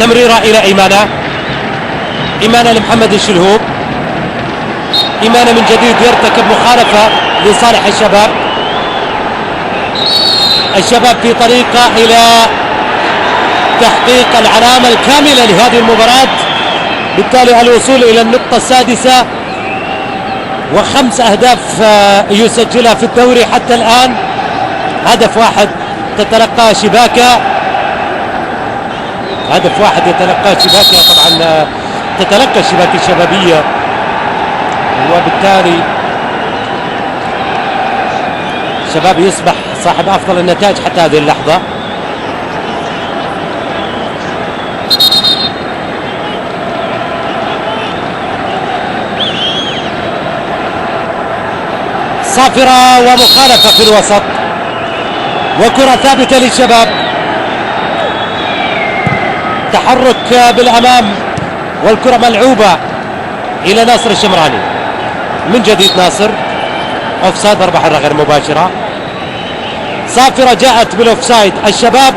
تمريرة إلى إيمانا، إيمانا لمحمد الشلهوب. إيمانا من جديد يرتكب مخالفة لصالح الشباب. الشباب في طريقة إلى تحقيق العلامة الكاملة لهذه المباراة، بالتالي الوصول إلى النقطة السادسة و5 أهداف يسجلها في الدوري حتى الآن. هدف واحد تتلقى شباكة، هدف واحد يتلقى شباكة، طبعا تتلقى الشباكة الشبابية، وبالتالي الشباب يصبح صاحب أفضل النتائج حتى هذه اللحظة. صافرة ومخالفة في الوسط، وكرة ثابتة للشباب. تحرك بالأمام والكرة ملعوبة إلى ناصر الشمراني. من جديد ناصر، أوفسايد، ضربة حرة غير مباشرة. صافرة جاءت بالأوفسايد. الشباب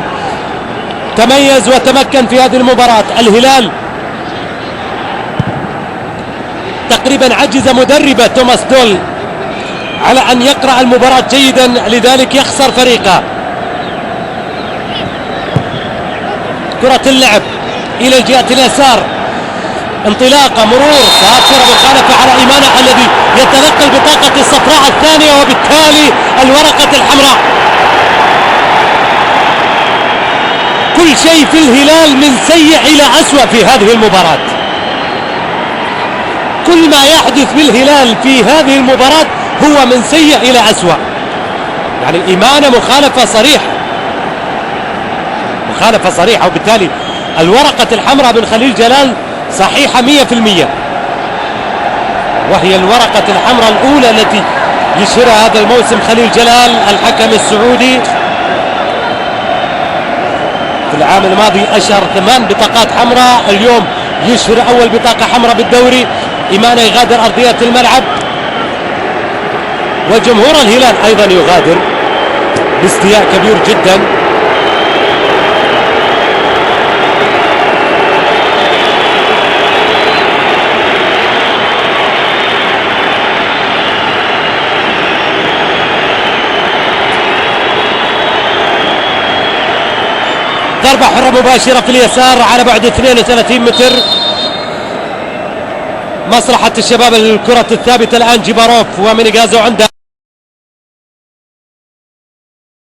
تميز وتمكن في هذه المباراة. الهلال تقريبا عجز مدربه توماس دول على أن يقرأ المباراة جيدا، لذلك يخسر فريقه. كرة اللعب إلى الجهة اليسار، انطلاقة، مرور، صافرة، مخالفة على إيمانا الذي يتلقى البطاقة الصفراء الثانية وبالتالي الورقة الحمراء. كل شيء في الهلال من سيء إلى أسوأ في هذه المباراة. كل ما يحدث بالهلال في هذه المباراة هو من سيء إلى أسوأ. يعني إيمانا مخالفة صريحة، مخالفة صريحة، وبالتالي الورقة الحمراء بن خليل جلال صحيحة 100%، وهي الورقة الحمراء الأولى التي يشهرها هذا الموسم خليل جلال الحكم السعودي. في العام الماضي أشهر 8 بطاقات حمراء، اليوم يشهر أول بطاقة حمراء بالدوري. إيمانا يغادر أرضية الملعب، وجمهور الهلال أيضا يغادر باستياء كبير جدا. ضربة حرة مباشرة في اليسار على بعد 32 متر. مصلحة الشباب الكرة الثابتة الآن. جيباروف ومينيغازو عنده